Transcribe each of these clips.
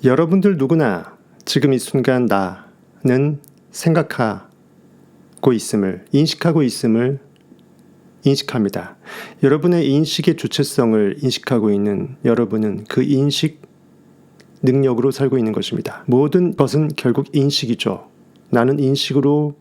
여러분들 누구나 지금 이 순간 나는 생각하고 있음을, 인식하고 있음을 인식합니다. 여러분의 인식의 주체성을 인식하고 있는 여러분은 그 인식 능력으로 살고 있는 것입니다. 모든 것은 결국 인식이죠. 나는 인식으로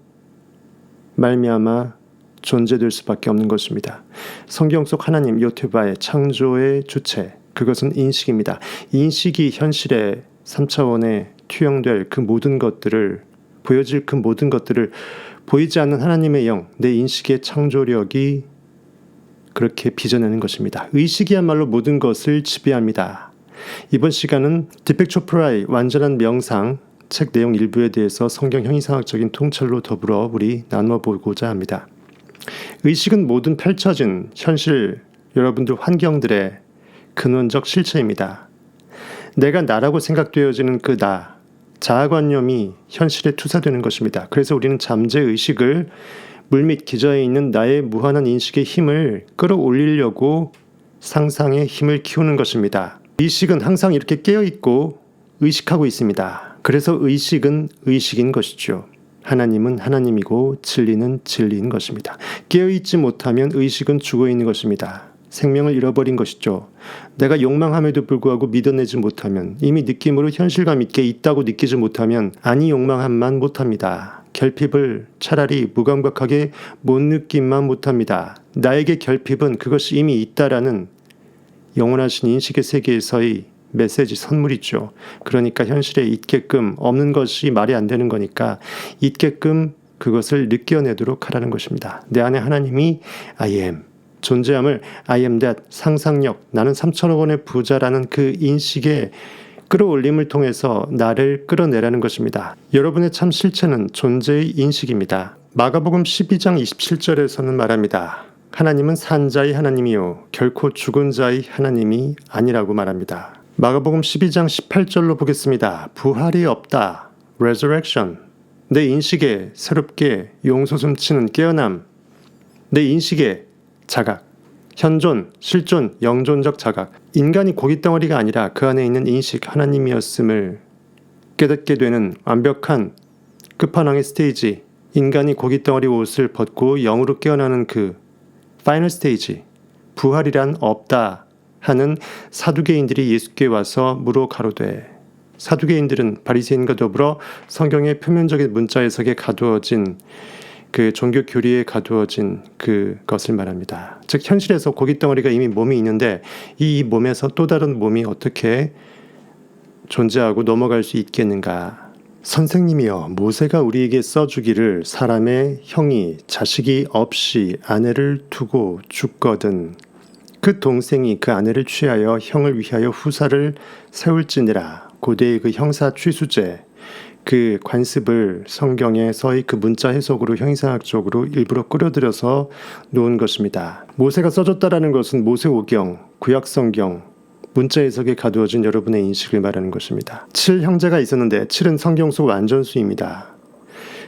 말미암아 존재될 수밖에 없는 것입니다. 성경 속 하나님 요테바의 창조의 주체, 그것은 인식입니다. 인식이 현실의 3차원에 투영될 그 모든 것들을, 보여질 그 모든 것들을 보이지 않는 하나님의 영, 내 인식의 창조력이 그렇게 빚어내는 것입니다. 의식이야말로 모든 것을 지배합니다. 이번 시간은 디펙 초프라의 완전한 명상 책 내용 일부에 대해서 성경 형이상학적인 통찰로 더불어 우리 나누어 보고자 합니다. 의식은 모든 펼쳐진 현실, 여러분들 환경들의 근원적 실체입니다. 내가 나라고 생각되어지는 그 나, 자아관념이 현실에 투사되는 것입니다. 그래서 우리는 잠재의식을 물밑 기저에 있는 나의 무한한 인식의 힘을 끌어올리려고 상상의 힘을 키우는 것입니다. 의식은 항상 이렇게 깨어있고 의식하고 있습니다. 그래서 의식은 의식인 것이죠. 하나님은 하나님이고 진리는 진리인 것입니다. 깨어있지 못하면 의식은 죽어있는 것입니다. 생명을 잃어버린 것이죠. 내가 욕망함에도 불구하고 믿어내지 못하면, 이미 느낌으로 현실감 있게 있다고 느끼지 못하면 아니 욕망함만 못합니다. 결핍을 차라리 무감각하게 못 느낌만 못합니다. 나에게 결핍은 그것이 이미 있다라는 영원하신 인식의 세계에서의 메시지 선물이죠. 그러니까 현실에 있게끔, 없는 것이 말이 안 되는 거니까 있게끔 그것을 느껴내도록 하라는 것입니다. 내 안에 하나님이 I am, 존재함을 I am that, 상상력, 나는 3천억 원의 부자라는 그 인식의 끌어올림을 통해서 나를 끌어내라는 것입니다. 여러분의 참 실체는 존재의 인식입니다. 마가복음 12장 27절에서는 말합니다. 하나님은 산자의 하나님이요 결코 죽은 자의 하나님이 아니라고 말합니다. 마가복음 12장 18절로 보겠습니다. 부활이 없다. Resurrection. 내 인식에 새롭게 용솟음치는 깨어남. 내 인식에 자각. 현존, 실존, 영존적 자각. 인간이 고깃덩어리가 아니라 그 안에 있는 인식 하나님이었음을 깨닫게 되는 완벽한 끝판왕의 스테이지. 인간이 고깃덩어리 옷을 벗고 영으로 깨어나는 그 파이널 스테이지. 부활이란 없다 하는 사두개인들이 예수께 와서 물어 가로되, 사두개인들은 바리새인과 더불어 성경의 표면적인 문자 해석에 가두어진 그 종교 교리에 가두어진 그것을 말합니다. 즉 현실에서 고깃덩어리가 이미 몸이 있는데 이 몸에서 또 다른 몸이 어떻게 존재하고 넘어갈 수 있겠는가. 선생님이여, 모세가 우리에게 써주기를 사람의 형이 자식이 없이 아내를 두고 죽거든 그 동생이 그 아내를 취하여 형을 위하여 후사를 세울지니라. 고대의 그 형사 취수제, 그 관습을 성경에서의 그 문자 해석으로 형이상학적으로 일부러 끌어들여서 놓은 것입니다. 모세가 써줬다라는 것은 모세오경, 구약성경, 문자 해석에 가두어진 여러분의 인식을 말하는 것입니다. 7형제가 있었는데 7은 성경 속 완전수입니다.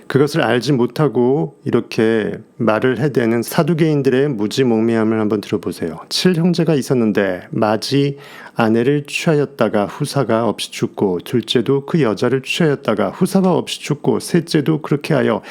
그것을 알지 못하고 이렇게 말을 해대는 사두개인들의 무지몽매함을 한번 들어보세요. 7형제가 있었는데 맏이 아내를 취하였다가 후사가 없이 죽고, 둘째도 그 여자를 취하였다가 후사가 없이 죽고, 셋째도 그렇게 하여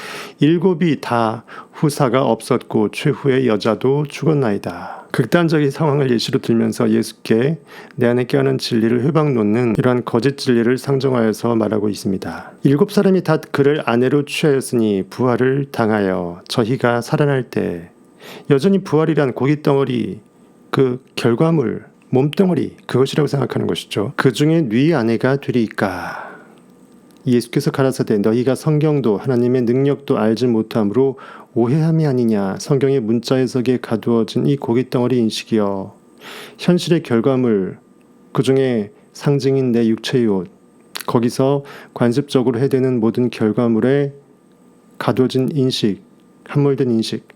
7이 다 후사가 없었고 최후의 여자도 죽었나이다. 극단적인 상황을 예시로 들면서 예수께 내 안에 깨어난 진리를 회방놓는 이러한 거짓 진리를 상정하여서 말하고 있습니다. 7사람이 다 그를 아내로 취하였으니 부활을 당하여 저희가 살아날 때, 여전히 부활이란 고깃덩어리, 그 결과물, 몸덩어리, 그것이라고 생각하는 것이죠. 그 중에 네 아내가 되리이까. 예수께서 가라사대 너희가 성경도 하나님의 능력도 알지 못함으로 오해함이 아니냐. 성경의 문자 해석에 가두어진 이 고깃덩어리 인식이여, 현실의 결과물, 그 중에 상징인 내 육체의 옷, 거기서 관습적으로 해대는 모든 결과물에 가두어진 인식, 함몰된 인식,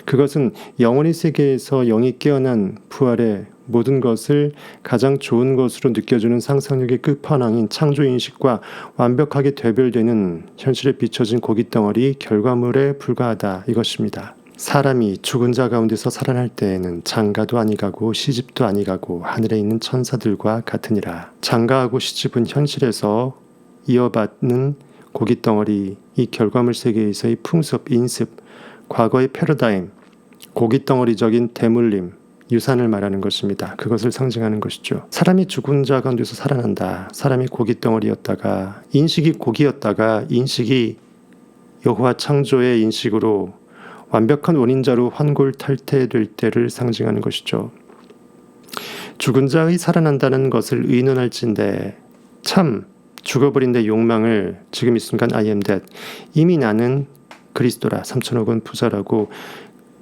그것은 영원의 세계에서 영이 깨어난 부활의 모든 것을 가장 좋은 것으로 느껴주는 상상력의 끝판왕인 창조인식과 완벽하게 대별되는 현실에 비춰진 고깃덩어리 결과물에 불과하다, 이것입니다. 사람이 죽은 자 가운데서 살아날 때에는 장가도 아니가고 시집도 아니가고 하늘에 있는 천사들과 같으니라. 장가하고 시집은 현실에서 이어받는 고깃덩어리, 이 결과물 세계에서의 풍습, 인습, 과거의 패러다임, 고깃덩어리적인 대물림, 유산을 말하는 것입니다. 그것을 상징하는 것이죠. 사람이 죽은 자 가운데서 살아난다. 사람이 고깃덩어리였다가, 인식이 고기였다가 인식이 여호와 창조의 인식으로 완벽한 원인자로 환골탈태될 때를 상징하는 것이죠. 죽은 자의 살아난다는 것을 의논할진대 참 죽어버린 내 욕망을 지금 이 순간 I am dead, 이미 나는 그리스도라, 3천억 원 부자라고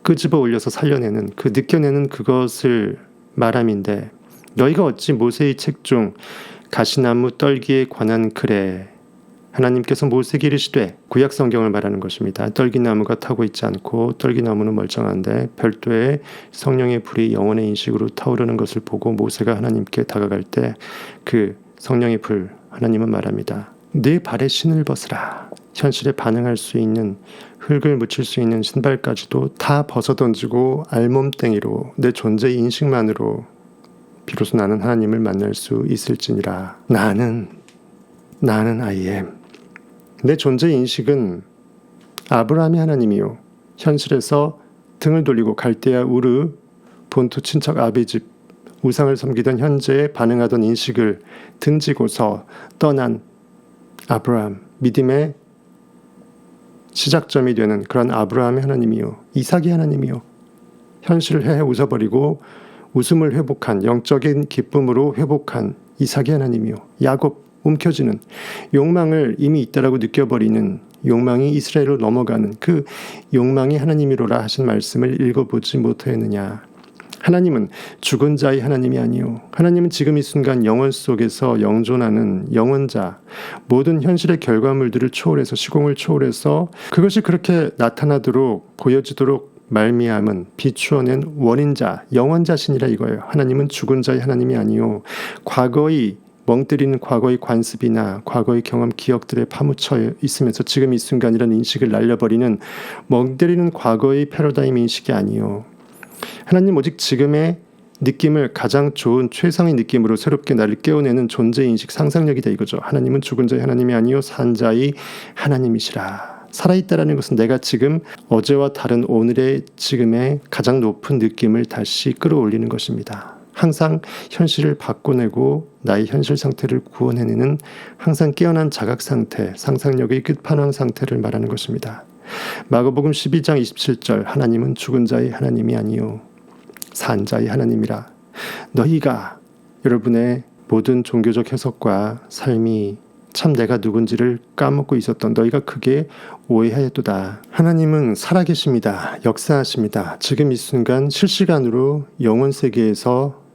끄집어 올려서 살려내는, 그 느껴내는 그것을 말함인데, 너희가 어찌 모세의 책 중 가시나무 떨기에 관한 글에 하나님께서 모세에게 이르시되, 구약 성경을 말하는 것입니다. 떨기나무가 타고 있지 않고 떨기나무는 멀쩡한데 별도의 성령의 불이 영혼의 인식으로 타오르는 것을 보고 모세가 하나님께 다가갈 때 그 성령의 불, 하나님은 말합니다. 내 발에 신을 벗으라. 현실에 반응할 수 있는, 흙을 묻힐 수 있는 신발까지도 다 벗어던지고 알몸땡이로 내 존재 인식만으로 비로소 나는 하나님을 만날 수 있을지니라. 나는 I am. 내 존재 인식은 아브라함이 하나님이요, 현실에서 등을 돌리고 갈대아 우르 본토 친척 아비집 우상을 섬기던 현재에 반응하던 인식을 등지고서 떠난 아브라함, 믿음의 시작점이 되는 그런 아브라함의 하나님이요, 이삭의 하나님이요, 현실을 헤헤 웃어버리고 웃음을 회복한, 영적인 기쁨으로 회복한 이삭의 하나님이요, 야곱, 움켜쥐는 욕망을 이미 있다라고 느껴버리는, 욕망이 이스라엘로 넘어가는 그 욕망이 하나님이로라 하신 말씀을 읽어보지 못하였느냐. 하나님은 죽은 자의 하나님이 아니요, 하나님은 지금 이 순간 영원 속에서 영존하는 영원자, 모든 현실의 결과물들을 초월해서, 시공을 초월해서 그것이 그렇게 나타나도록 보여지도록 말미암은 비추어낸 원인자, 영원자신이라 이거예요. 하나님은 죽은 자의 하나님이 아니요, 과거의 멍때리는 과거의 관습이나 과거의 경험, 기억들에 파묻혀 있으면서 지금 이 순간 이런 인식을 날려버리는 멍때리는 과거의 패러다임 인식이 아니요, 하나님 오직 지금의 느낌을 가장 좋은 최상의 느낌으로 새롭게 나를 깨워내는 존재인식, 상상력이다 이거죠. 하나님은 죽은 자의 하나님이 아니요 산 자의 하나님이시라. 살아있다라는 것은 내가 지금 어제와 다른 오늘의 지금의 가장 높은 느낌을 다시 끌어올리는 것입니다. 항상 현실을 바꿔내고 나의 현실 상태를 구원해내는 항상 깨어난 자각 상태, 상상력의 끝판왕 상태를 말하는 것입니다. 마가복음 12장 27절, 하나님은 죽은 자의 하나님이 아니요 산 자의 하나님이라. 너희가 여러분의 모든 종교적 해석과 삶이 참 내가 누군지를 까먹고 있었던 너희가 크게 오해하였도다. 하나님은 살아계십니다. 역사하십니다. 지금 이 순간 실시간으로 영혼 세계에서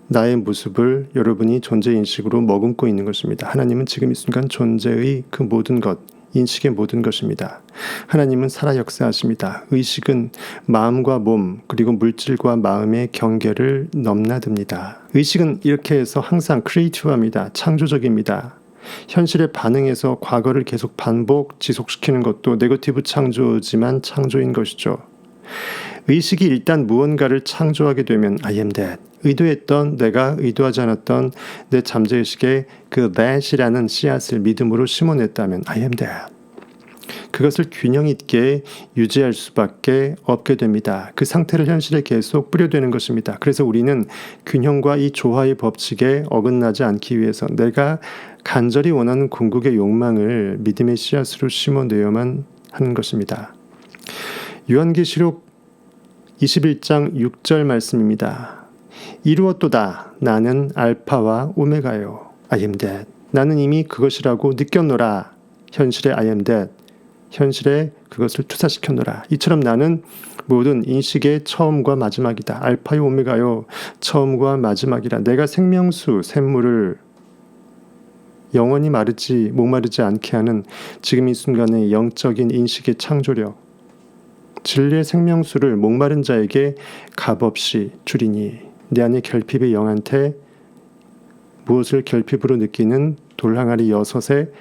나의 모습을 여러분이 존재인식으로 머금고 있는 것입니다. 하나님은 지금 이 순간 존재의 그 모든 것, 인식의 모든 것입니다. 하나님은 살아 역사하십니다. 의식은 마음과 몸 그리고 물질과 마음의 경계를 넘나듭니다. 의식은 이렇게 해서 항상 크리에이티브합니다. 창조적입니다. 현실에 반응해서 과거를 계속 반복 지속시키는 것도 네거티브 창조지만 창조인 것이죠. 의식이 일단 무언가를 창조하게 되면 I am that, 의도했던 내가 의도하지 않았던 내 잠재의식에 그 that이라는 씨앗을 믿음으로 심어냈다면 I am that, 그것을 균형 있게 유지할 수밖에 없게 됩니다. 그 상태를 현실에 계속 뿌려대는 것입니다. 그래서 우리는 균형과 이 조화의 법칙에 어긋나지 않기 위해서 내가 간절히 원하는 궁극의 욕망을 믿음의 씨앗으로 심어내야만 하는 것입니다. 요한계시록 21장 6절 말씀입니다. 이루었도다. 나는 알파와 오메가요. I am that. 나는 이미 그것이라고 느꼈노라. 현실의 I am that. 현실에 그것을 투사시켰노라. 이처럼 나는 모든 인식의 처음과 마지막이다. 알파요 오메가요. 처음과 마지막이라. 내가 생명수, 샘물을 영원히 목마르지 않게 하는 지금 이 순간의 영적인 인식의 창조력, 진리의 생명수를 목마른 자에게 값없이 주리니 내 안의 결핍의 영한테 무엇을 결핍으로 느끼는 돌항아리 6의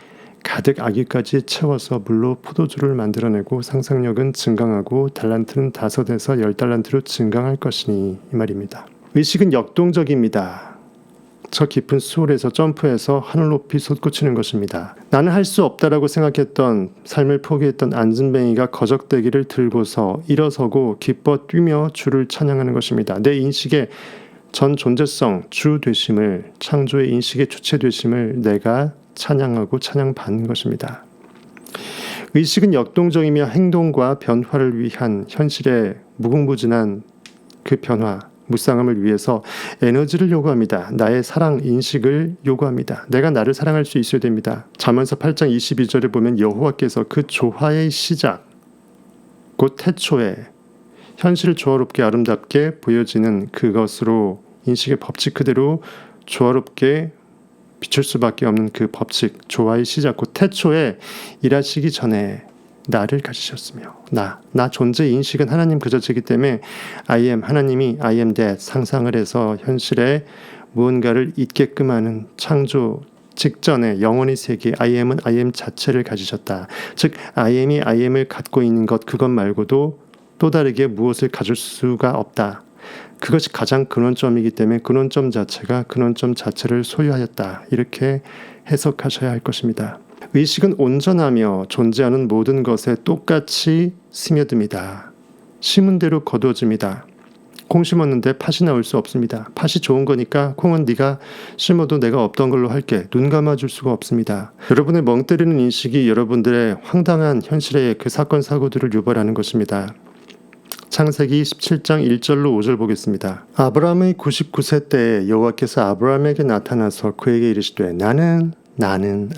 가득 아기까지 채워서 물로 포도주를 만들어내고 상상력은 증강하고 달란트는 5에서 10달란트로 증강할 것이니 이 말입니다. 의식은 역동적입니다. 저 깊은 수월에서 점프해서 하늘 높이 솟구치는 것입니다. 나는 할 수 없다라고 생각했던 삶을 포기했던 안진뱅이가 거적대기를 들고서 일어서고 기뻐 뛰며 주를 찬양하는 것입니다. 내 인식의 전 존재성, 주 되심을, 창조의 인식의 주체 되심을 내가 찬양하고 찬양받는 것입니다. 의식은 역동적이며 행동과 변화를 위한 현실의 무궁무진한 그 변화, 무쌍함을 위해서 에너지를 요구합니다. 나의 사랑 인식을 요구합니다. 내가 나를 사랑할 수 있어야 됩니다. 잠언서 8장 22절에 보면 여호와께서 그 조화의 시작, 곧 태초에 현실을 조화롭게 아름답게 보여지는 그것으로 인식의 법칙 그대로 조화롭게 비출 수밖에 없는 그 법칙, 조화의 시작, 곧 태초에 일하시기 전에 나를 가지셨으며 나 존재 인식은 하나님 그 자체이기 때문에 I am 하나님이 I am that 상상을 해서 현실에 무언가를 있게끔 하는 창조 직전에 영원의 세계 I am은 I am 자체를 가지셨다. 즉 I am이 I am을 갖고 있는 것 그것 말고도 또 다르게 무엇을 가질 수가 없다. 그것이 가장 근원점이기 때문에 근원점 자체가 근원점 자체를 소유하였다. 이렇게 해석하셔야 할 것입니다. 의식은 온전하며 존재하는 모든 것에 똑같이 스며듭니다. 심은 대로 거두어집니다. 콩 심었는데 팥이 나올 수 없습니다. 팥이 좋은 거니까 콩은 네가 심어도 내가 없던 걸로 할게. 눈 감아줄 수가 없습니다. 여러분의 멍 때리는 인식이 여러분들의 황당한 현실의 그 사건 사고들을 유발하는 것입니다. 창세기 17장 1절로 5절 보겠습니다. 아브라함의 99세 때에 여호와께서 아브라함에게 나타나서 그에게 이르시되 나는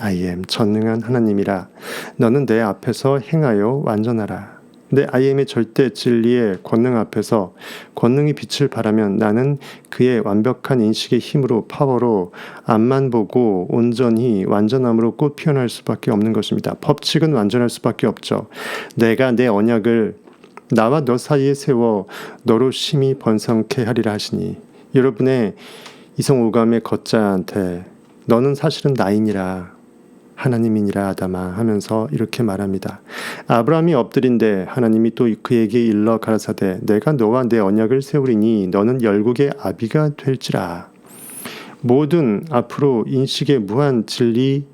I am 전능한 하나님이라. 너는 내 앞에서 행하여 완전하라. 내 I am의 절대 진리의 권능 앞에서 권능이 빛을 발하면 나는 그의 완벽한 인식의 힘으로 파워로 앞만 보고 온전히 완전함으로 꽃 피어날 수밖에 없는 것입니다. 법칙은 완전할 수밖에 없죠. 내가 내 언약을 나와 너 사이에 세워 너로 심히 번성케 하리라 하시니 여러분의 이성오감의 걷자한테 너는 사실은 나이니라 하나님이니라 아담아 하면서 이렇게 말합니다. 아브라함이 엎드린데 하나님이 또 그에게 일러 가라사대 내가 너와 내 언약을 세우리니 너는 열국의 아비가 될지라. 모든 앞으로 인식의 무한 진리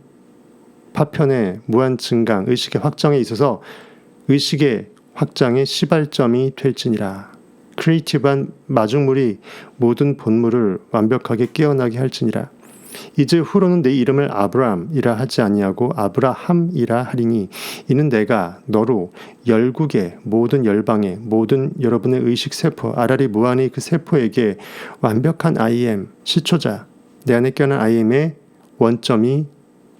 파편의 무한 증강 의식의 확장에 있어서 의식의 확장의 시발점이 될지니라. 크리에이티브한 마중물이 모든 본물을 완벽하게 깨어나게 할지니라. 이제 후로는 내 이름을 아브람이라 하지 아니하고 아브라함이라 하리니 이는 내가 너로 열국의 모든 열방의 모든 여러분의 의식 세포 아라리 무한의 그 세포에게 완벽한 I am 시초자 내 안에 깨어난 I am의 원점이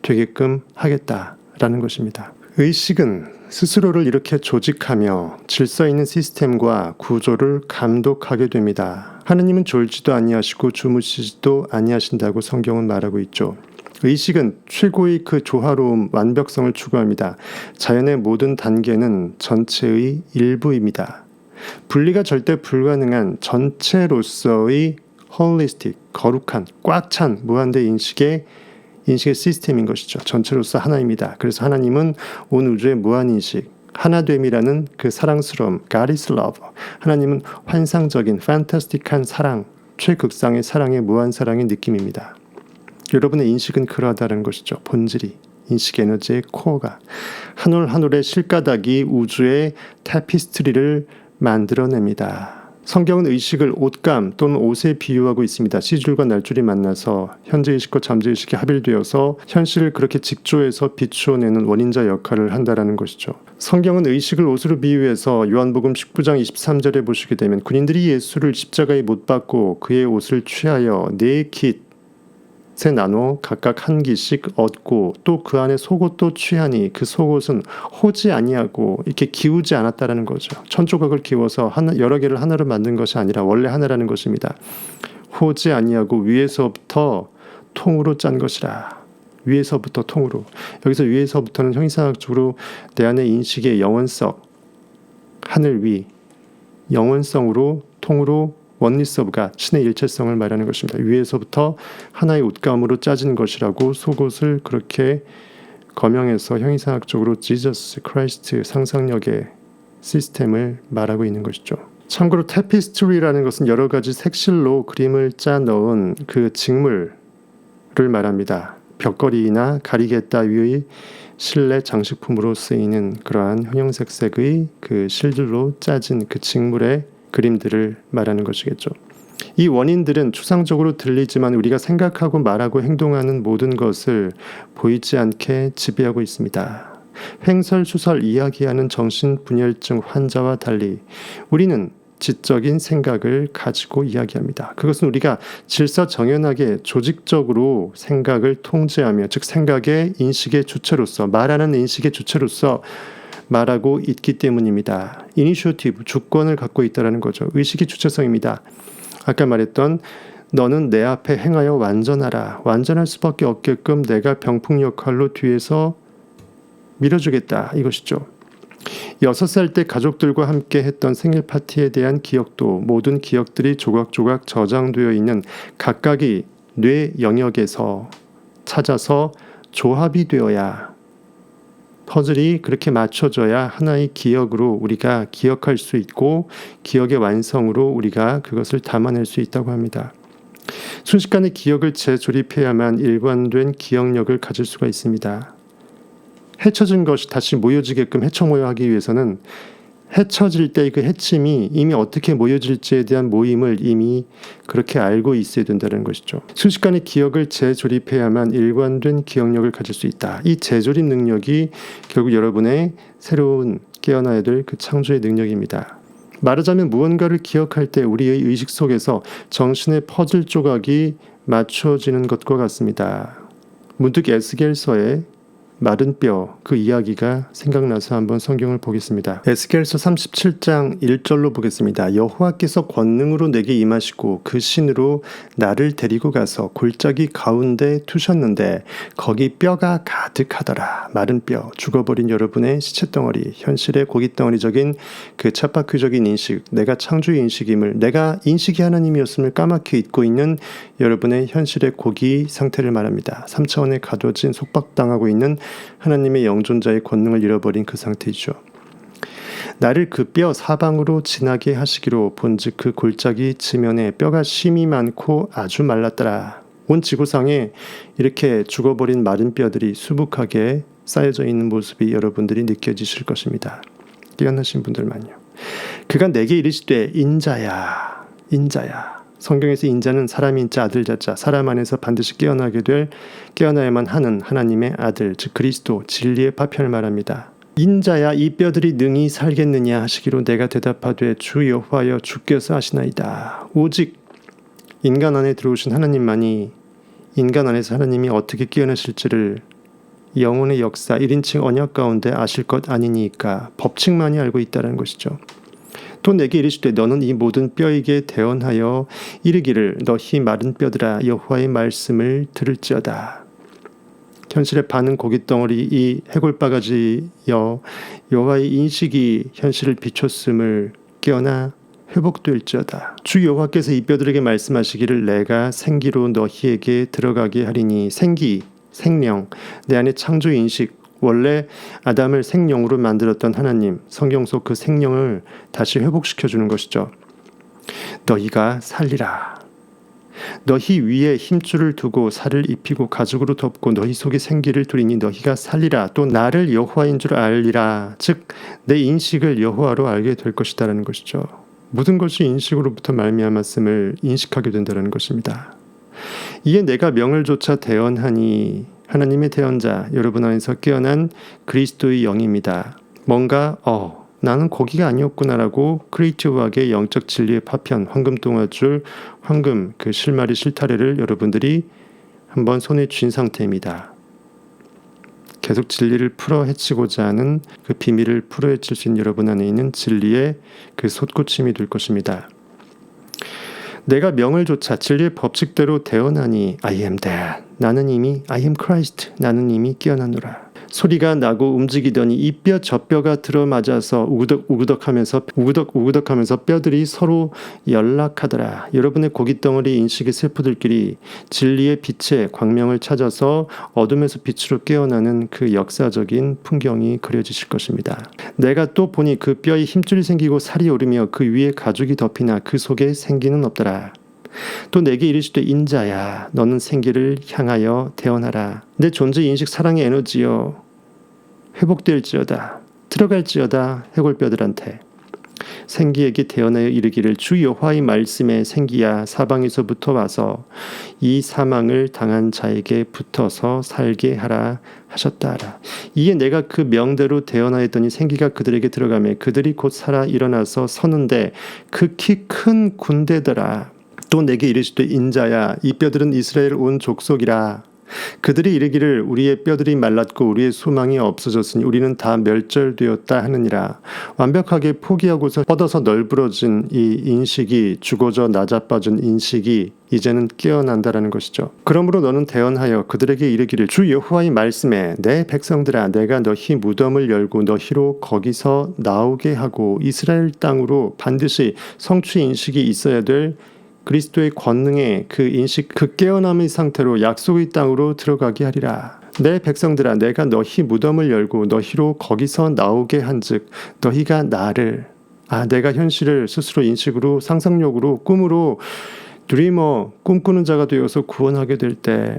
되게끔 하겠다라는 것입니다. 의식은 스스로를 이렇게 조직하며 질서 있는 시스템과 구조를 감독하게 됩니다. 하느님은 졸지도 아니하시고 주무시지도 아니하신다고 성경은 말하고 있죠. 의식은 최고의 그 조화로움, 완벽성을 추구합니다. 자연의 모든 단계는 전체의 일부입니다. 분리가 절대 불가능한 전체로서의 홀리스틱, 거룩한, 꽉 찬 무한대 인식의 시스템인 것이죠. 전체로서 하나입니다. 그래서 하나님은 온 우주의 무한인식, 하나됨이라는 그 사랑스러움, God is love. 하나님은 환상적인, 판타스틱한 사랑, 최극상의 사랑의 무한 사랑의 느낌입니다. 여러분의 인식은 그러하다는 것이죠. 본질이, 인식 에너지의 코어가. 한 올 한 올의 실가닥이 우주의 타피스트리를 만들어냅니다. 성경은 의식을 옷감 또는 옷에 비유하고 있습니다. 시줄과 날줄이 만나서 현재의식과 잠재의식이 합일되어서 현실을 그렇게 직조해서 비추어내는 원인자 역할을 한다는 것이죠. 성경은 의식을 옷으로 비유해서 요한복음 19장 23절에 보시게 되면 군인들이 예수를 십자가에 못 박고 그의 옷을 취하여 네 깃에 나눠 각각 한 깃씩 얻고 또 그 안에 속옷도 취하니 그 속옷은 호지 아니하고 이렇게 기우지 않았다라는 거죠. 천조각을 기워서 여러 개를 하나로 만든 것이 아니라 원래 하나라는 것입니다. 호지 아니하고 위에서부터 통으로 짠 것이라. 위에서부터 통으로. 여기서 위에서부터는 형이상학적으로 내 안의 인식의 영원성, 하늘 위, 영원성으로 통으로 원리스 오브 갓, 신의 일체성을 말하는 것입니다. 위에서부터 하나의 옷감으로 짜진 것이라고 속옷을 그렇게 거명해서 형이상학적으로 지저스 크라이스트 상상력의 시스템을 말하고 있는 것이죠. 참고로 테피스트리라는 것은 여러 가지 색실로 그림을 짜 넣은 그 직물을 말합니다. 벽걸이나 가리개 따위의 실내 장식품으로 쓰이는 그러한 형형색색의 그 실들로 짜진 그 직물의 그림들을 말하는 것이겠죠. 이 원인들은 추상적으로 들리지만 우리가 생각하고 말하고 행동하는 모든 것을 보이지 않게 지배하고 있습니다. 횡설수설 이야기하는 정신분열증 환자와 달리 우리는 지적인 생각을 가지고 이야기합니다. 그것은 우리가 질서정연하게 조직적으로 생각을 통제하며, 즉 생각의 인식의 주체로서, 말하는 인식의 주체로서 말하고 있기 때문입니다. 이니셔티브, 주권을 갖고 있다는 거죠. 의식이 주체성입니다. 아까 말했던 너는 내 앞에 행하여 완전하라. 완전할 수밖에 없게끔 내가 병풍 역할로 뒤에서 밀어주겠다. 이것이죠. 6살 때 가족들과 함께 했던 생일 파티에 대한 기억도 모든 기억들이 조각조각 저장되어 있는 각각의 뇌 영역에서 찾아서 조합이 되어야, 퍼즐이 그렇게 맞춰져야 하나의 기억으로 우리가 기억할 수 있고 기억의 완성으로 우리가 그것을 담아낼 수 있다고 합니다. 순식간에 기억을 재조립해야만 일관된 기억력을 가질 수가 있습니다. 헤쳐진 것이 다시 모여지게끔 헤쳐모여하기 위해서는 헤쳐질 때의 그 헤침이 이미 어떻게 모여질지에 대한 모임을 이미 그렇게 알고 있어야 된다는 것이죠. 순식간에 기억을 재조립해야만 일관된 기억력을 가질 수 있다. 이 재조립 능력이 결국 여러분의 새로운 깨어나야 될 그 창조의 능력입니다. 말하자면 무언가를 기억할 때 우리의 의식 속에서 정신의 퍼즐 조각이 맞춰지는 것과 같습니다. 문득 에스겔서의 마른 뼈, 그 이야기가 생각나서 한번 성경을 보겠습니다. 에스겔서 37장 1절로 보겠습니다. 여호와께서 권능으로 내게 임하시고 그 신으로 나를 데리고 가서 골짜기 가운데 두셨는데 거기 뼈가 가득하더라. 마른 뼈, 죽어버린 여러분의 시체덩어리, 현실의 고깃덩어리적인 그 쳇바퀴적인 인식, 내가 창조의 인식임을, 내가 인식이 하나님이었음을 까맣게 잊고 있는 여러분의 현실의 고기 상태를 말합니다. 3차원에 가둬진 속박당하고 있는 하나님의 영존자의 권능을 잃어버린 그 상태이죠. 나를 그 뼈 사방으로 지나게 하시기로 본즉 그 골짜기 지면에 뼈가 심이 많고 아주 말랐더라. 온 지구상에 이렇게 죽어버린 마른 뼈들이 수북하게 쌓여져 있는 모습이 여러분들이 느껴지실 것입니다. 깨어나신 분들만요. 그가 내게 이르시되 인자야, 인자야. 성경에서 인자는 사람 인자 아들 자자, 사람 안에서 반드시 깨어나야만 하는 하나님의 아들, 즉 그리스도, 진리의 파편을 말합니다. 인자야 이 뼈들이 능히 살겠느냐 하시기로 내가 대답하되 주 여호와여 주께서 하시나이다. 오직 인간 안에 들어오신 하나님만이 인간 안에서 하나님이 어떻게 깨어나실지를 영혼의 역사 1인칭 언약 가운데 아실 것 아니니까 법칙만이 알고 있다는 것이죠. 또 내게 이르시되 너는 이 모든 뼈에게 대언하여 이르기를 너희 마른 뼈들아 여호와의 말씀을 들을지어다. 현실의 반은 고깃덩어리 이 해골바가지여 여호와의 인식이 현실을 비췄음을 깨어나 회복될지어다. 주 여호와께서 이 뼈들에게 말씀하시기를 내가 생기로 너희에게 들어가게 하리니 생기, 생명, 내 안에 창조의 인식, 원래 아담을 생명으로 만들었던 하나님, 성경 속 그 생명을 다시 회복시켜주는 것이죠. 너희가 살리라. 너희 위에 힘줄을 두고 살을 입히고 가죽으로 덮고 너희 속에 생기를 두리니 너희가 살리라. 또 나를 여호와인 줄 알리라. 즉 내 인식을 여호와로 알게 될 것이다라는 것이죠. 모든 것이 인식으로부터 말미암았음을 인식하게 된다는 것입니다. 이에 내가 명을 조차 대언하니 하나님의 대언자, 여러분 안에서 깨어난 그리스도의 영입니다. 뭔가 나는 고기가 아니었구나라고 크리에이티브하게 영적 진리의 파편, 황금 동아줄, 황금 그 실마리 실타래를 여러분들이 한번 손에 쥔 상태입니다. 계속 진리를 풀어 헤치고자 하는 그 비밀을 풀어 헤칠 수 있는 여러분 안에 있는 진리의 그 솟구침이 될 것입니다. 내가 명을 조차 진리의 법칙대로 대언하니 I am that. 나는 이미 I am Christ. 나는 이미 깨어나노라. 소리가 나고 움직이더니 이 뼈 저 뼈가 들어맞아서 우구덕하면서 뼈들이 서로 연락하더라. 여러분의 고깃덩어리 인식의 세포들끼리 진리의 빛의 광명을 찾아서 어둠에서 빛으로 깨어나는 그 역사적인 풍경이 그려지실 것입니다. 내가 또 보니 그 뼈에 힘줄이 생기고 살이 오르며 그 위에 가죽이 덮이나 그 속에 생기는 없더라. 또 내게 이르시되 인자야 너는 생기를 향하여 태어나라. 내 존재 인식 사랑의 에너지여 회복될지어다. 들어갈지어다. 해골뼈들한테 생기에게 태어나여 이르기를 주 여호와의 말씀에 생기야 사방에서부터 와서 이 사망을 당한 자에게 붙어서 살게 하라 하셨다. 이에 내가 그 명대로 태어나였더니 생기가 그들에게 들어가매 그들이 곧 살아 일어나서 서는데 극히 큰 군대더라. 또 내게 이르시되 인자야 이 뼈들은 이스라엘 온 족속이라. 그들이 이르기를 우리의 뼈들이 말랐고 우리의 소망이 없어졌으니 우리는 다 멸절되었다 하느니라. 완벽하게 포기하고서 뻗어서 널브러진 이 인식이 죽어져 낮아빠진 인식이 이제는 깨어난다라는 것이죠. 그러므로 너는 대언하여 그들에게 이르기를 주 여호와의 말씀에 내 백성들아 내가 너희 무덤을 열고 너희로 거기서 나오게 하고 이스라엘 땅으로 반드시 성취 인식이 있어야 될 그리스도의 권능의 그 인식, 그 깨어남의 상태로 약속의 땅으로 들어가게 하리라. 내 백성들아 내가 너희 무덤을 열고 너희로 거기서 나오게 한즉 너희가 나를 내가 현실을 스스로 인식으로 상상력으로 꿈으로 드리머 꿈꾸는 자가 되어서 구원하게 될 때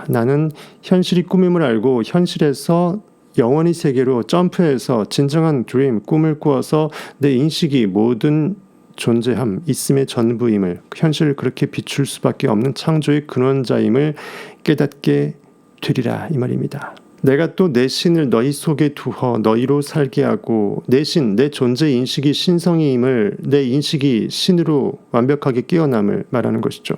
나는 현실이 꿈임을 알고 현실에서 영원의 세계로 점프해서 진정한 드림 꿈을 꾸어서 내 인식이 모든 존재함, 있음의 전부임을 현실을 그렇게 비출 수밖에 없는 창조의 근원자임을 깨닫게 되리라 이 말입니다. 내가 또 내 신을 너희 속에 두어 너희로 살게 하고 내 신, 내 존재 인식이 신성임을 내 인식이 신으로 완벽하게 깨어남을 말하는 것이죠.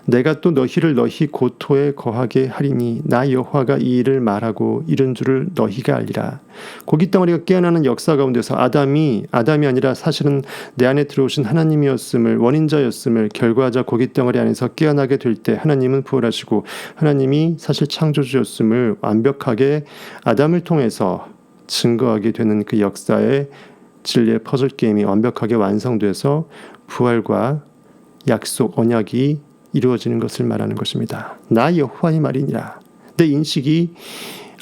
내가 또 너희를 너희 고토에 거하게 하리니 나 여호와가 이 일을 말하고 이른 줄을 너희가 알리라. 고깃덩어리가 깨어나는 역사 가운데서 아담이 아니라 사실은 내 안에 들어오신 하나님이었음을 원인자였음을 결과하자 고깃덩어리 안에서 깨어나게 될 때 하나님은 부활하시고 하나님이 사실 창조주였음을 완벽하게 아담을 통해서 증거하게 되는 그 역사의 진리의 퍼즐 게임이 완벽하게 완성돼서 부활과 약속, 언약이 이루어지는 것을 말하는 것입니다. 나 여호와의 말이니라. 내 인식이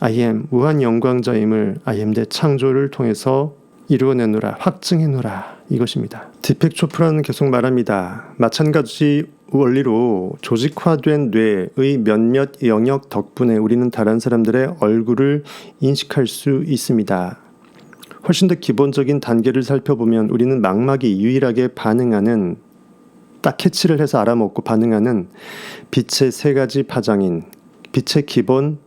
I am 무한 영광자임을 I am 내 창조를 통해서 이루어내노라, 확증해노라 이것입니다. 디펙 초프라는 계속 말합니다. 마찬가지 원리로 조직화된 뇌의 몇몇 영역 덕분에 우리는 다른 사람들의 얼굴을 인식할 수 있습니다. 훨씬 더 기본적인 단계를 살펴보면 우리는 망막이 유일하게 반응하는 딱 캐치를 해서 알아먹고 반응하는 빛의 세 가지 파장인 빛의 기본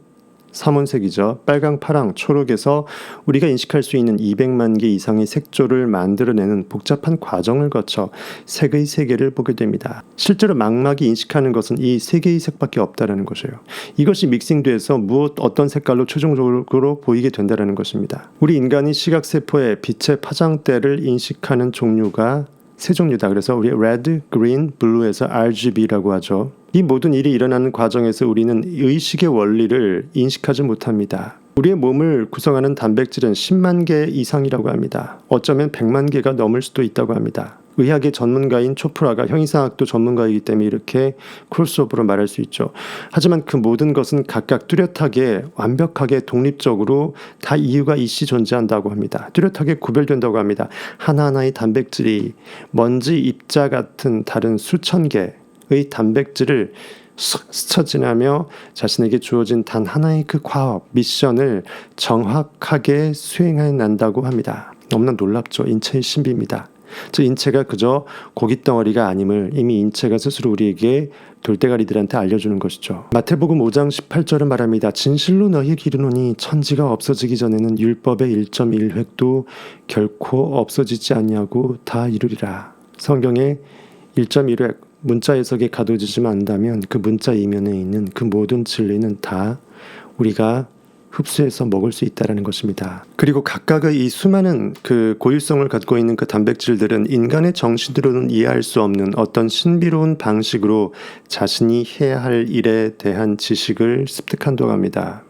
3원색이죠. 빨강, 파랑, 초록에서 우리가 인식할 수 있는 200만 개 이상의 색조를 만들어내는 복잡한 과정을 거쳐 색의 세계를 보게 됩니다. 실제로 망막이 인식하는 것은 이 세 개의 색밖에 없다는 것이에요. 이것이 믹싱돼서 어떤 색깔로 최종적으로 보이게 된다는 것입니다. 우리 인간이 시각세포의 빛의 파장대를 인식하는 종류가 세 종류다. 그래서 우리 레드, 그린, 블루에서 RGB라고 하죠. 이 모든 일이 일어나는 과정에서 우리는 의식의 원리를 인식하지 못합니다. 우리의 몸을 구성하는 단백질은 10만 개 이상이라고 합니다. 어쩌면 100만 개가 넘을 수도 있다고 합니다. 의학의 전문가인 초프라가 형이상학도 전문가이기 때문에 이렇게 크로스오버로 말할 수 있죠. 하지만 그 모든 것은 각각 뚜렷하게 완벽하게 독립적으로 다 이유가 있이 존재한다고 합니다. 뚜렷하게 구별된다고 합니다. 하나하나의 단백질이 먼지 입자 같은 다른 수천 개의 단백질을 스쳐 지나며 자신에게 주어진 단 하나의 그 과업, 미션을 정확하게 수행해 난다고 합니다. 너무나 놀랍죠. 인체의 신비입니다. 저 인체가 그저 고깃덩어리가 아님을 이미 인체가 스스로 우리에게 돌대가리들한테 알려주는 것이죠. 마태복음 5장 18절은 말합니다. 진실로 너희에게 이르노니 천지가 없어지기 전에는 율법의 1.1획도 결코 없어지지 아니하고 다 이루리라. 성경의 1.1획 문자 해석에 가둬지지만 않다면 그 문자 이면에 있는 그 모든 진리는 다 우리가 흡수해서 먹을 수 있다는 것입니다. 그리고 각각의 이 수많은 그 고유성을 갖고 있는 그 단백질들은 인간의 정신으로는 이해할 수 없는 어떤 신비로운 방식으로 자신이 해야 할 일에 대한 지식을 습득한다고 합니다.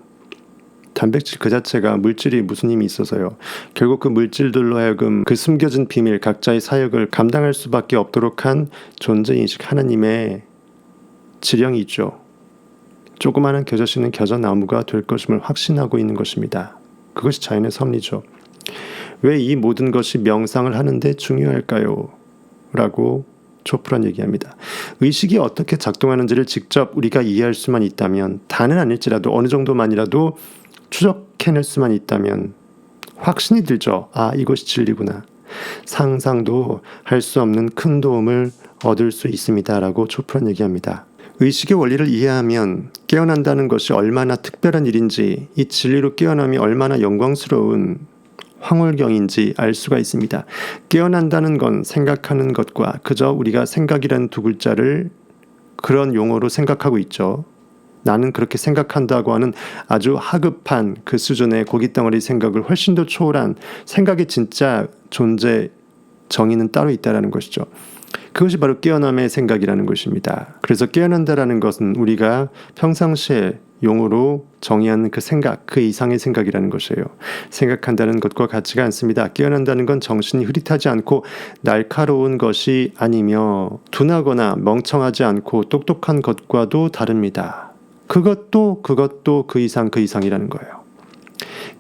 단백질 그 자체가 물질이 무슨 힘이 있어서요. 결국 그 물질들로 하여금 그 숨겨진 비밀, 각자의 사역을 감당할 수밖에 없도록 한 존재인식, 하나님의 지령이 있죠. 조그마한 겨자씨는 겨자나무가 될 것임을 확신하고 있는 것입니다. 그것이 자연의 섭리죠. 왜 이 모든 것이 명상을 하는데 중요할까요? 라고 초프란 얘기합니다. 의식이 어떻게 작동하는지를 직접 우리가 이해할 수만 있다면, 다는 아닐지라도 어느 정도만이라도 추적해낼 수만 있다면 확신이 들죠. 아, 이것이 진리구나. 상상도 할 수 없는 큰 도움을 얻을 수 있습니다. 라고 초프란 얘기합니다. 의식의 원리를 이해하면 깨어난다는 것이 얼마나 특별한 일인지, 이 진리로 깨어남이 얼마나 영광스러운 황홀경인지 알 수가 있습니다. 깨어난다는 건 생각하는 것과 그저 우리가 생각이라는 두 글자를 그런 용어로 생각하고 있죠. 나는 그렇게 생각한다고 하는 아주 하급한 그 수준의 고깃덩어리 생각을 훨씬 더 초월한 생각의 진짜 존재 정의는 따로 있다는 것이죠. 그것이 바로 깨어남의 생각이라는 것입니다. 그래서 깨어난다라는 것은 우리가 평상시에 용어로 정의하는 그 생각, 그 이상의 생각이라는 것이에요. 생각한다는 것과 같지가 않습니다. 깨어난다는 건 정신이 흐릿하지 않고 날카로운 것이 아니며 둔하거나 멍청하지 않고 똑똑한 것과도 다릅니다. 그것도 그 이상이라는 거예요.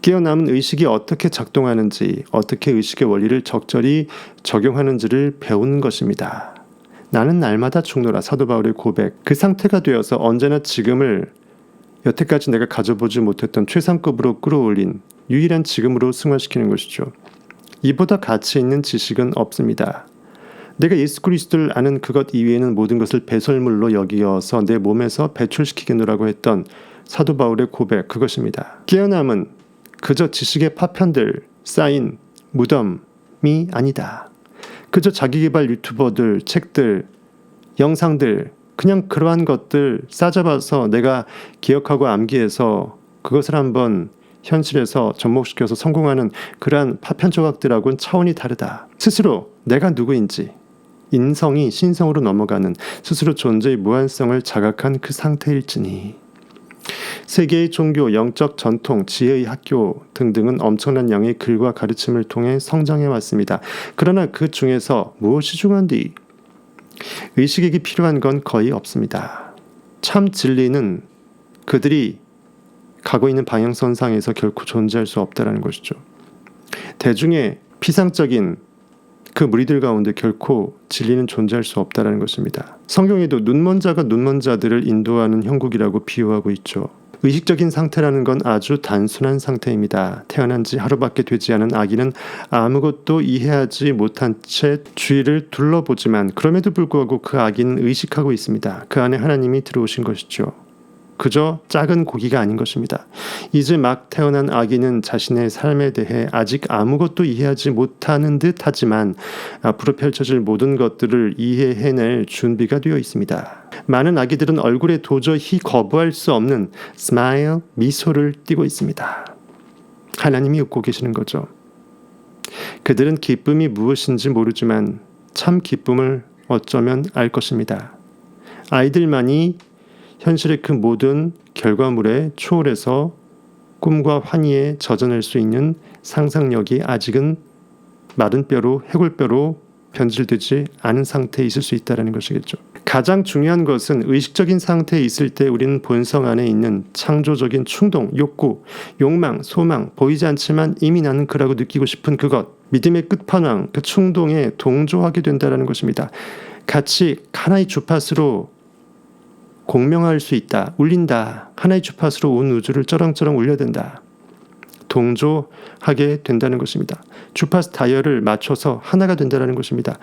깨어남은 의식이 어떻게 작동하는지, 어떻게 의식의 원리를 적절히 적용하는지를 배우는 것입니다. 나는 날마다 죽노라, 사도 바울의 고백. 그 상태가 되어서 언제나 지금을 여태까지 내가 가져보지 못했던 최상급으로 끌어올린 유일한 지금으로 승화시키는 것이죠. 이보다 가치 있는 지식은 없습니다. 내가 예수 그리스도를 아는 그것 이외에는 모든 것을 배설물로 여기어서 내 몸에서 배출시키겠노라고 했던 사도 바울의 고백, 그것입니다. 깨어남은 그저 지식의 파편들 쌓인 무덤이 아니다. 그저 자기계발 유튜버들, 책들, 영상들, 그냥 그러한 것들 싸잡아서 내가 기억하고 암기해서 그것을 한번 현실에서 접목시켜서 성공하는 그러한 파편 조각들하고는 차원이 다르다. 스스로 내가 누구인지, 인성이 신성으로 넘어가는 스스로 존재의 무한성을 자각한 그 상태일지니. 세계의 종교, 영적 전통, 지혜의 학교 등등은 엄청난 양의 글과 가르침을 통해 성장해 왔습니다. 그러나 그 중에서 무엇이 중요한디? 의식에게 필요한 건 거의 없습니다. 참 진리는 그들이 가고 있는 방향선상에서 결코 존재할 수 없다는 것이죠. 대중의 피상적인 그 무리들 가운데 결코 진리는 존재할 수 없다는 것입니다. 성경에도 눈먼 자가 눈먼 자들을 인도하는 형국이라고 비유하고 있죠. 의식적인 상태라는 건 아주 단순한 상태입니다. 태어난 지 하루밖에 되지 않은 아기는 아무것도 이해하지 못한 채 주위를 둘러보지만 그럼에도 불구하고 그 아기는 의식하고 있습니다. 그 안에 하나님이 들어오신 것이죠. 그저 작은 고기가 아닌 것입니다. 이제 막 태어난 아기는 자신의 삶에 대해 아직 아무것도 이해하지 못하는 듯 하지만 앞으로 펼쳐질 모든 것들을 이해해낼 준비가 되어 있습니다. 많은 아기들은 얼굴에 도저히 거부할 수 없는 스마일, 미소를 띠고 있습니다. 하나님이 웃고 계시는 거죠. 그들은 기쁨이 무엇인지 모르지만 참 기쁨을 어쩌면 알 것입니다. 아이들만이 현실의 그 모든 결과물에 초월해서 꿈과 환희에 젖어낼 수 있는 상상력이 아직은 마른 뼈로, 해골뼈로 변질되지 않은 상태에 있을 수 있다는 것이겠죠. 가장 중요한 것은 의식적인 상태에 있을 때 우리는 본성 안에 있는 창조적인 충동, 욕구, 욕망, 소망, 보이지 않지만 이미 나는 그라고 느끼고 싶은 그것, 믿음의 끝판왕, 그 충동에 동조하게 된다는 것입니다. 같이 하나의 주파수로 공명할 수 있다. 울린다. 하나의 주파수로 온 우주를 쩌렁쩌렁 울려댄다. 동조하게 된다는 것입니다. 주파수 다이얼을 맞춰서 하나가 된다는 것입니다.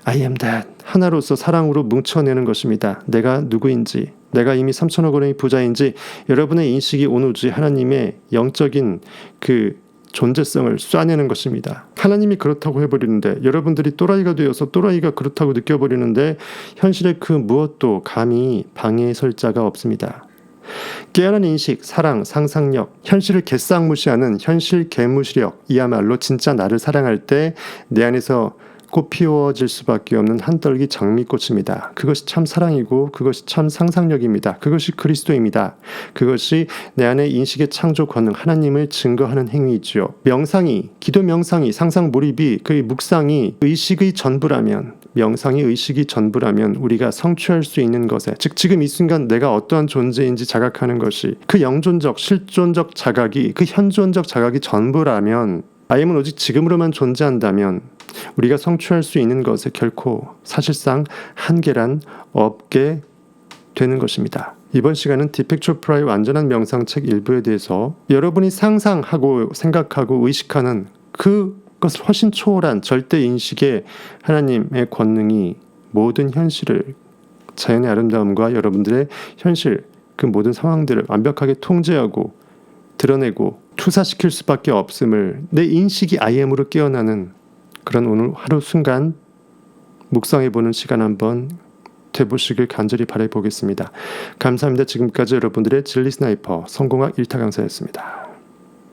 I am that. 하나로서 사랑으로 뭉쳐내는 것입니다. 내가 누구인지, 내가 이미 3천억 원의 부자인지, 여러분의 인식이 온 우주의 하나님의 영적인 그 존재성을 쏴내는 것입니다. 하나님이 그렇다고 해버리는데, 여러분들이 또라이가 되어서 또라이가 그렇다고 느껴버리는데 현실의 그 무엇도 감히 방해설 자가 없습니다. 깨어난 인식, 사랑, 상상력, 현실을 개싹무시하는 현실 개무시력, 이야말로 진짜 나를 사랑할 때 내 안에서 꽃 피워질 수밖에 없는 한떨기 장미꽃입니다. 그것이 참 사랑이고 그것이 참 상상력입니다. 그것이 그리스도입니다. 그것이 내 안의 인식의 창조 권능 하나님을 증거하는 행위이지요. 명상이, 기도 명상이, 상상 몰입이, 그 묵상이 의식의 전부라면, 명상이 의식이 전부라면 우리가 성취할 수 있는 것에, 즉 지금 이 순간 내가 어떠한 존재인지 자각하는 것이, 그 영존적 실존적 자각이, 그 현존적 자각이 전부라면, I am은 오직 지금으로만 존재한다면 우리가 성취할 수 있는 것에 결코 사실상 한계란 없게 되는 것입니다. 이번 시간은 디펙 초프라의 완전한 명상책 일부에 대해서 여러분이 상상하고 생각하고 의식하는 그것을 훨씬 초월한 절대 인식의 하나님의 권능이 모든 현실을, 자연의 아름다움과 여러분들의 현실, 그 모든 상황들을 완벽하게 통제하고 드러내고 투사시킬 수밖에 없음을 내 인식이 I am으로 깨어나는 그런 오늘 하루 순간 묵상해보는 시간 한번 되보시길 간절히 바라보겠습니다. 감사합니다. 지금까지 여러분들의 진리 스나이퍼 성공학 1타 강사였습니다.